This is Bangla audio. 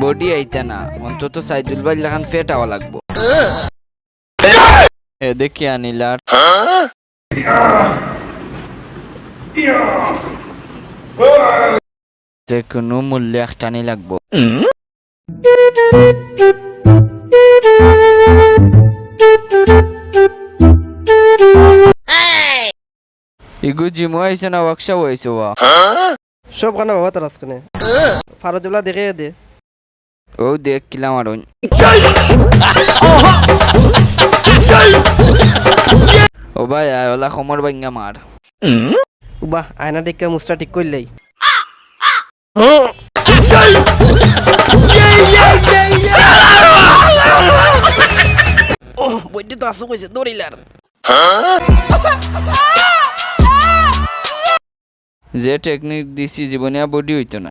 বডি আইতা না, অন্তত সাইদুল ভাই লাখান ফেট হওয়া লাগবো। এ দেখি আনিলার যে কোনো মূল্যে একটানি লাগবো। ইগু জিমো আইছে না ওয়ার্কশপ হয়েছে ওয়া সব খানা বাবা তার আজকে ফারজুল্লাহ দেখে দে ও দেখ কিলাম আর ও ভাই ওলা খমর ভাঙ্গা মার বাহ আয়না দেখে মুস্তা ঠিক করলেই বইটি তো আসো কইছে দৌড়িলার যে টেকনিক দিছি জীবনে বডি হইতো না।